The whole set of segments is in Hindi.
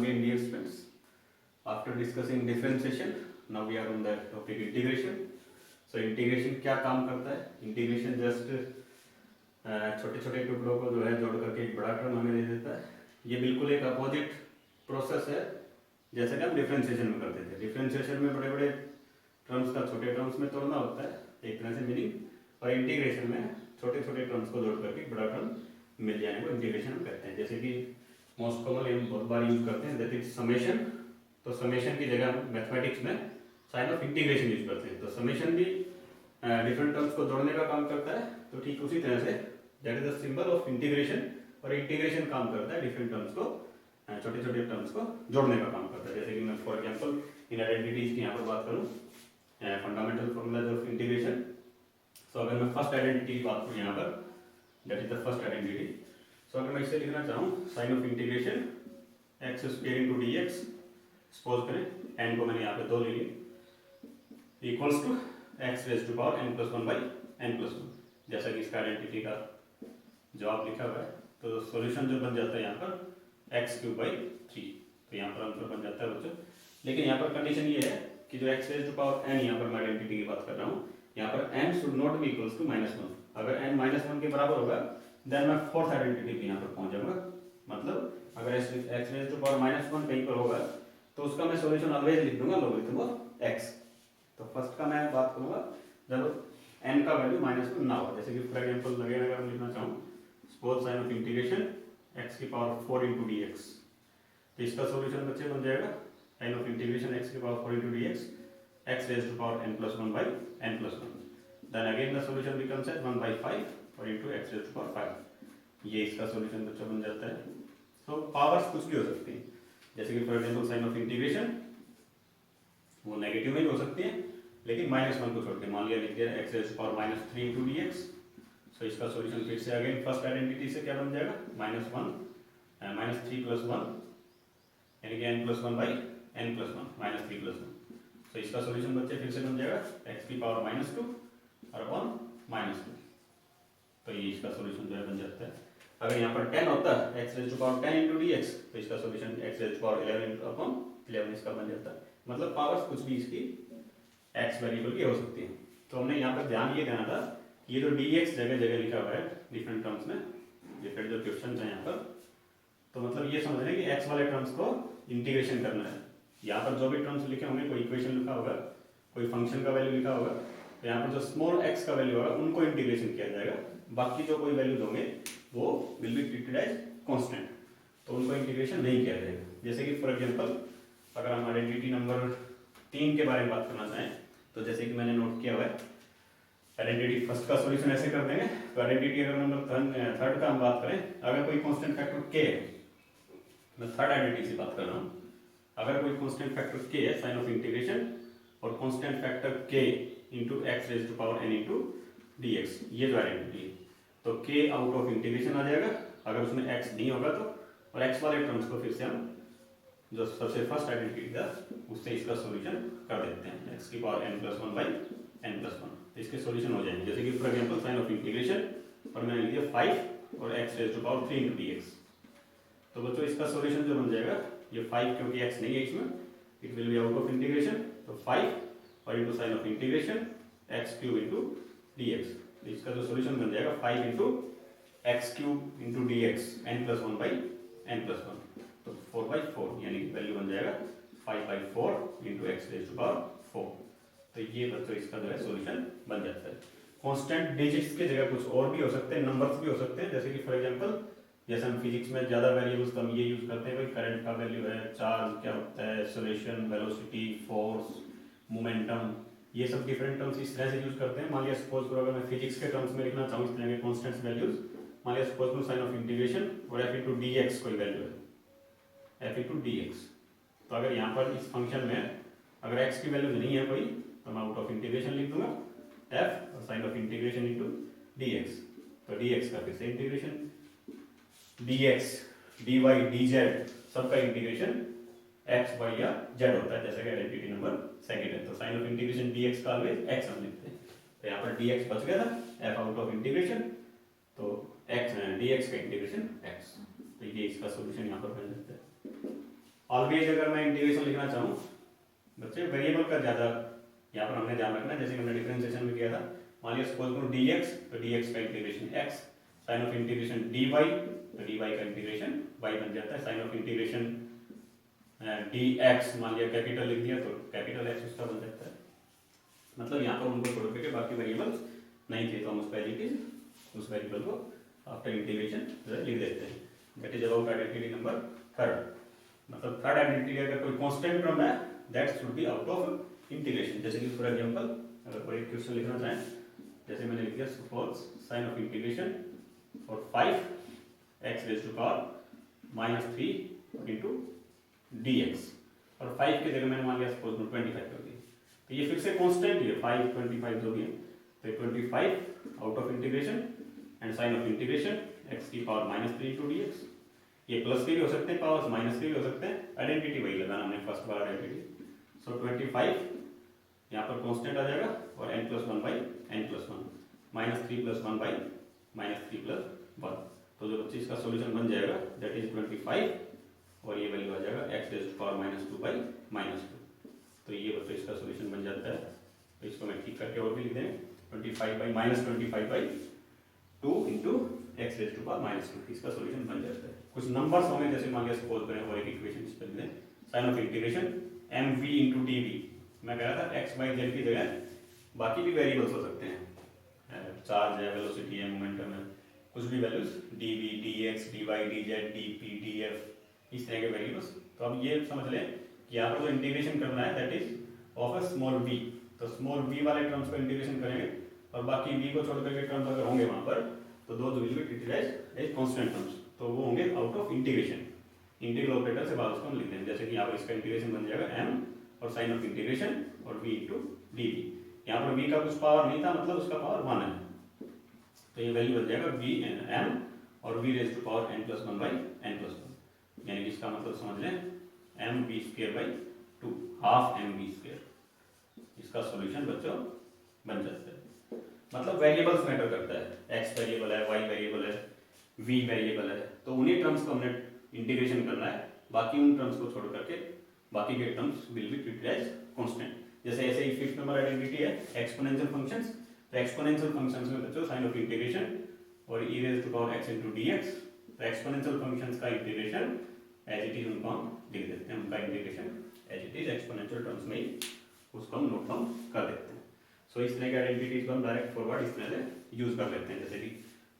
Again, dear students, after discussing differentiation, now we are on the topic integration. So integration क्या काम करता है? Integration just छोटे छोटे टुकड़ों को जो है जोड़ करके एक बड़ा टर्म हमें दे देता है. ये बिल्कुल एक अपोजिट प्रोसेस है जैसे कि हम डिफरेंशिएशन में करते थे. डिफरेंशिएशन में बड़े बड़े टर्म्स का छोटे टर्म्स में तोड़ना होता है, एक तरह से मीनिंग, और इंटीग्रेशन में छोटे छोटे टर्म्स को जोड़ करके एक बड़ा टर्म मिल जाने को इंटीग्रेशन कहते हैं. जैसे कि मोस्ट कॉमनली हम बहुत बार यूज करते हैं दैट इज समेशन. तो समेशन की जगह हम मैथमेटिक्स में साइन ऑफ इंटीग्रेशन यूज करते हैं. तो समेशन भी डिफरेंट टर्म्स को जोड़ने का काम करता है. तो ठीक उसी तरह say that is the symbol of integration. और इंटीग्रेशन काम करता है डिफरेंट टर्म्स को, छोटे छोटे टर्म्स को जोड़ने का काम करता है. जैसे कि मैं फॉर एग्जांपल इन आइडेंटिटीज की यहाँ पर बात करूँ, fundamental formulas of integration. So अगर मैं फर्स्ट आइडेंटिटी की बात करूँ यहाँ पर, that is the first identity. So अगर मैं इसे लिखना चाहूँ sign of integration X square into D X, suppose करें एन को मैंने यहाँ पे 2 ले ली, equals to X raise to power N plus one by N plus one, जैसा कि इसका आइडेंटिटी का जवाब लिखा हुआ है. तो सॉल्यूशन जो बन जाता है यहाँ पर एक्स क्यूब बाई 3. तो यहाँ पर आंसर बन जाता है बच्चों. लेकिन यहाँ पर कंडीशन ये है कि जो x raise to power n, यहाँ पर मैं आइडेंटिटी की बात कर रहा हूँ, यहाँ पर n should not be equals to -1. अगर एन -1 के बराबर होगा देन मैं फोर्थ आइडेंटिटी पे यहाँ पर पहुंच जाऊंगा. मतलब अगर एक्स रेज टू पावर -1 कहीं पर होगा तो उसका मैं सॉल्यूशन ऑलवेज लिख दूंगा लोगरिथम ऑफ एक्स. तो फर्स्ट का मैं बात करूंगा जब n का वैल्यू -1 ना हो. जैसे कि फॉर एग्जांपल अगर मैं लिखना चाहूँ suppose sign of integration x की पावर 4 इंटू डी एक्स, तो इसका सॉल्यूशन बच्चे बन जाएगा साइन ऑफ इंटीग्रेशन x की power 4 into D x x raise to power n plus one by N plus one. Then again the solution becomes as 1/5 और into x raise to power 5. ये इसका सॉल्यूशन बच्चों बन जाता है. तो पावर्स कुछ भी हो सकती है. जैसे कि for example sign of integration वो नेगेटिव में भी हो सकती है, लेकिन -1 को छोड़ के मान लिया लिख दिया X raise to power -3 into D X. So इसका सॉल्यूशन फिर से अगेन फर्स्ट आइडेंटिटी से क्या बन जाएगा -1 -3 प्लस 1 यानी कि n plus one by N plus one -3 plus 1. तो इसका सॉल्यूशन बच्चे फिर से बन जाएगा x की पावर -2 और अपॉन -2. तो ये इसका सॉल्यूशन जो है बन जाता है. अगर यहाँ पर 10 होता है x raise to power 10 into D x, तो इसका solution x raise to power 11 upon 11 इसका बन जाता है. मतलब पावर्स कुछ भी इसकी x वेरिएबल की हो सकती है. तो हमने यहाँ पर ध्यान ये देना था कि ये जो डी एक्स जगह जगह लिखा हुआ है डिफरेंट टर्म्स में, डिफरेंट जो क्वेश्चन है यहाँ पर, तो मतलब ये समझ रहे कि x वाले टर्म्स को इंटीग्रेशन करना है. यहाँ पर जो भी टर्म्स लिखे होंगे, कोई इक्वेशन लिखा होगा, कोई फंक्शन का वैल्यू लिखा होगा, तो यहाँ पर जो स्मॉल x का वैल्यू होगा उनको इंटीग्रेशन किया जाएगा. बाकी जो कोई वैल्यू होंगे वो will be treated as constant, तो उनको इंटीग्रेशन नहीं किया जाएगा. जैसे कि फॉर एग्जांपल अगर हम आइडेंटिटी नंबर 3 के बारे में बात करना चाहें, तो जैसे कि मैंने नोट किया हुआ है आइडेंटिटी फर्स्ट का सॉल्यूशन ऐसे कर देंगे. तो आइडेंटिटी अगर नंबर थर्ड का हम बात करें, अगर कोई कांस्टेंट फैक्टर k है, मैं थर्ड आइडेंटिटी से बात कर रहा हूँ, अगर कोई कांस्टेंट फैक्टर k है साइन ऑफ इंटीग्रेशन और constant factor k into x raise to power n into D x, ये जो आइडेंटिटी है, तो k आउट ऑफ इंटीग्रेशन आ जाएगा अगर उसमें x नहीं होगा तो. और x वाले टर्म्स को फिर से हम जो सबसे फर्स्ट आइडेंटिटी था उससे इसका सॉल्यूशन कर देते हैं x की power n plus one by N plus one. तो इसके सॉल्यूशन हो जाएंगे. जैसे कि for example sign of integration और मैंने लिख दिया 5 और x raise to power 3 into D x. तो बच्चों इसका सॉल्यूशन जो बन जाएगा, ये 5 क्योंकि x नहीं है इसमें, it will be out of integration, तो 5 और into sign of integration x cube into D x. इसका जो सॉल्यूशन बन जाएगा 5 into x cube into D x n plus one by N plus one. तो 4/4 यानी कि वैल्यू बन जाएगा 5/4 into x raise to power 4. तो ये बच्चों इसका जो है सॉल्यूशन बन जाता है. कांस्टेंट डिजिट्स की जगह कुछ और भी हो सकते हैं, नंबर्स भी हो सकते हैं. जैसे कि फॉर एग्जांपल जैसे हम फिजिक्स में ज्यादा वेरिएबल्स तो हम ये यूज करते हैं, भाई करंट का वैल्यू है, चार्ज क्या होता है, एक्सेलरेशन, वेलोसिटी, फोर्स, मोमेंटम, ये सब डिफरेंट टर्म्स इस तरह से यूज करते हैं. मान लिया सपोज करो अगर मैं फिजिक्स के टर्म्स में लिखना चाहूँ इस तरह के कांस्टेंट्स वैल्यूज, मान लिया सपोज करो साइन ऑफ इंटीग्रेशन और f इंटू डी एक्स कोई वैल्यू है, f इंटू डी एक्स. तो अगर यहाँ पर इस फंक्शन में अगर x की वैल्यू नहीं है कोई, तो मैं आउट ऑफ इंटीग्रेशन लिख दूंगा f और sign of integration into D x. तो डी एक्स का फिर से इंटीग्रेशन, dx, dy, dz सबका इंटीग्रेशन x, y या z होता है, जैसे कि आइडेंटिटी नंबर सेकंड है. तो साइन ऑफ इंटीग्रेशन dx का ऑलवेज x हम लिखते हैं. तो यहाँ पर dx बच गया था, f आउट ऑफ इंटीग्रेशन, तो x dx का इंटीग्रेशन x. तो ये इसका सॉल्यूशन यहाँ पर बन जाता है. ऑलवेज अगर मैं इंटीग्रेशन लिखना चाहूँ बच्चे वेरिएबल का ज़्यादा यहाँ पर हमने ध्यान रखना है, जैसे हमने डिफरेंशिएशन में किया था। मान लिया सपोज करो dx, तो dx का integration x, sign of integration dy, तो dy का इंटीग्रेशन y बन जाता है। साइन ऑफ इंटीग्रेशन dx मान लिया कैपिटल लिख दिया तो कैपिटल x उसका बन जाता है। मतलब यहाँ पर उनको छोड़ के बाकी वेरिएबल्स नहीं थे, तो हम उसका एज इट इज उस वेरिएबल को आफ्टर इंटीग्रेशन लिख देते हैं। That is about identity number third. मतलब थर्ड आइडेंटिटी अगर कोई कांस्टेंट टर्म है that should be out of integration. जैसे कि फॉर एग्जांपल अगर कोई क्वेश्चन लिखना चाहें, जैसे मैंने लिख दिया सपोज साइन ऑफ इंटीग्रेशन और 5x raise to power -3 into dx, और 5 की जगह मैंने मान लिया सपोज 25 कर दिया, तो ये फिर से कांस्टेंट है 5 25 जो भी है, तो 25 out of integration and sign of integration x की पावर -3 इनटू dx। ये प्लस के भी हो सकते हैं, पावर्स माइनस के भी हो सकते हैं, आइडेंटिटी वही लगाना हमने फर्स्ट बार आइडेंटिटी। सो 25 यहाँ पर कांस्टेंट आ जाएगा और n+1/n+1 -3 + 1/-3 + 1, तो जो बच्चे इसका सॉल्यूशन बन जाएगा दैट इज 25 और ये वैल्यू आ जाएगा x रेज़ टू पावर -2/-2, तो ये बच्चे इसका सॉल्यूशन बन जाता है। तो इसको मैं ठीक करके और भी लिख देंगे 25/-25/2 into x raise to power -2, इसका सॉल्यूशन बन जाता है। कुछ नंबर्स होंगे, जैसे मान लिया सपोज करें और एक इक्वेशन इस पर दें, sign of integration mv into dv, मैं कह रहा था x y z की जगह बाकी भी वेरिएबल्स हो सकते हैं, चार्ज है, वेलोसिटी है, मोमेंटम है, कुछ भी values dv dx dy dz dp df, इस तरह के वेरिएबल्स। तो अब ये समझ लें कि यहाँ पर जो इंटीग्रेशन करना है that is of a small v, तो स्मॉल v वाले टर्म्स को इंटीग्रेशन करेंगे और बाकी v को छोड़ करके टर्म्स अगर होंगे वहाँ पर तो those will be treated as constant terms, तो वो होंगे out of integration. Integral operator से बाद उसको हम लिख देंगे, जैसे कि यहाँ पर इसका इंटीग्रेशन बन जाएगा m और साइन ऑफ इंटीग्रेशन और v इंटू dv। यहाँ पर v का कुछ पावर नहीं था, मतलब उसका पावर 1 है, तो ये वैल्यू बन जाएगा v m और v raise to power n+1/n+1, यानी कि इसका मतलब समझ लें mv²/2, हाफ mv²। इसका सॉल्यूशन बच्चों बन जाता है। मतलब वेरिएबल्स मैटर करता है, x वेरिएबल है, y वेरिएबल है, v वेरिएबल है, तो उन्हीं टर्म्स को हमने इंटीग्रेशन करना है, बाकी उन टर्म्स को छोड़ करके बाकी के terms will be treated as constant. जैसे ऐसे ही फिफ्थ नंबर आइडेंटिटी है एक्सपोनेंशियल फंक्शंस, तो एक्सपोनेंशियल फंक्शंस में बच्चों साइन ऑफ इंटीग्रेशन और e raise to power x into dx, तो एक्सपोनेंशियल फंक्शंस का इंटीग्रेशन एज इट इज उनको हम लिख देते हैं, उनका integration as it is exponential terms में ही उसको हम नोट डाउन कर देते हैं। सो इस तरह की आइडेंटिटीज को हम डायरेक्ट फॉरवर्ड इस तरह से यूज कर लेते हैं, जैसे कि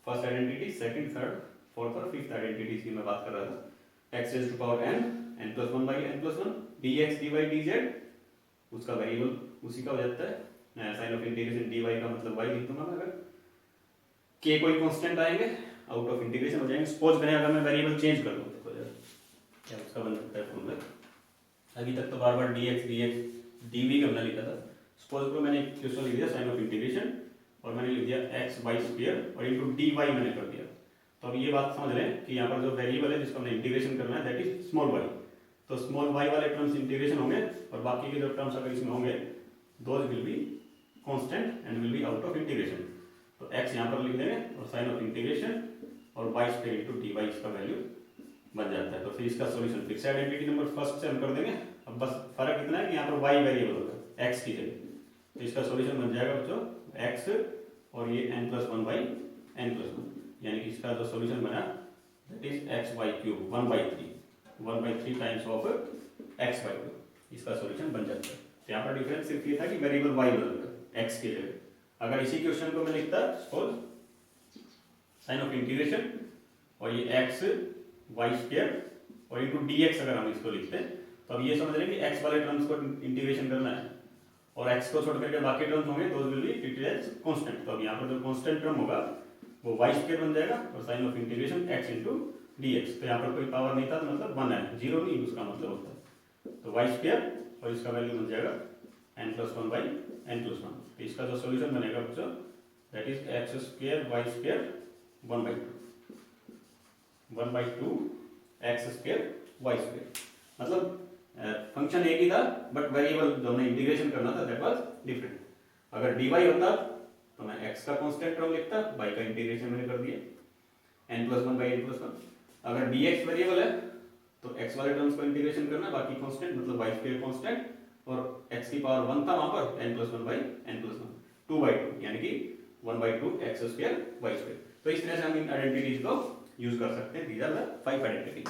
first identity, second, third, fourth और फिफ्थ आइडेंटिटीज की मैं बात कर रहा था। x raise to power n+1/n+1 dx dy dz, उसका वेरिएबल उसी का हो जाता है, साइन ऑफ इंटीग्रेशन dy का मतलब y लिख दूंगा मैं, अगर k कोई कांस्टेंट आएंगे आउट ऑफ इंटीग्रेशन हो जाएंगे। सपोज करें अगर मैं वेरिएबल चेंज कर दूं तो क्या उसका बन सकता है फॉर्मूला, अभी तक तो बार बार dx dx dv हमने लिखा था, सपोज करो मैंने क्वेश्चन लिख दिया साइन ऑफ इंटीग्रेशन और मैंने लिख दिया x/2 और इनटू dy मैंने कर दिया, तो अब ये बात समझ लें कि यहाँ पर जो वेरिएबल है जिसको हमने इंटीग्रेशन करना है दैट इज स्मॉल y, तो स्मॉल y वाले टर्म्स इंटीग्रेशन होंगे और बाकी के जो टर्म्स अगर इसमें होंगे those will be constant and will be out of integration. तो x यहाँ पर लिख देंगे और साइन ऑफ इंटीग्रेशन और y² इनटू dy इसका वैल्यू बन जाता है। तो फिर इसका solution fix identity number first से हम कर देंगे। अब बस फर्क इतना है कि यहाँ पर y वेरिएबल होगा x की जगह, तो इसका सॉल्यूशन बन जाएगा बच्चों x और ये n+1/n+1, यानी कि इसका जो सॉल्यूशन बना that is x/3 1/3 times of x/2, इसका सॉल्यूशन बन जाता है। तो यहाँ पर डिफरेंस सिर्फ ये था कि वेरिएबल y बदल गया x की जगह। अगर इसी क्वेश्चन को मैं लिखता सपोज साइन ऑफ इंटीग्रेशन और ये x/y² और इनटू dx अगर हम इसको लिखते हैं, तो अब ये समझ रहे हैं कि x वाले टर्म्स को इंटीग्रेशन करना है और x को छोड़ करके बाकी टर्म्स होंगे those will be treated as constant. तो अब यहाँ पर जो कांस्टेंट टर्म होगा वो y² बन जाएगा और sign of integration x into dx, तो यहाँ पर कोई पावर नहीं था तो मतलब 1 है, 0 नहीं उसका मतलब होता है, तो y² और इसका वैल्यू बन जाएगा n+1/n+1। तो इसका जो सॉल्यूशन बनेगा बच्चों that is x² y² 1/2 x² y², मतलब फंक्शन एक ही था बट वेरिएबल जो हमने इंटीग्रेशन करना था दैट वाज डिफरेंट। अगर dy होता तो मैं x का कांस्टेंट टर्म लिखता, y का इंटीग्रेशन मैंने कर दिया n+1/n+1। अगर dx वेरिएबल है तो x वाले टर्म्स को इंटीग्रेशन करना है, बाकी कांस्टेंट मतलब y स्क्वायर कांस्टेंट, और x की पावर 1 था वहां पर n + 1 by n + 1 2/2 यानी कि 1/2 x स्क्वायर y स्क्वायर। तो इस तरह से हम इन आइडेंटिटीज को यूज कर सकते हैं। These are the 5 identities.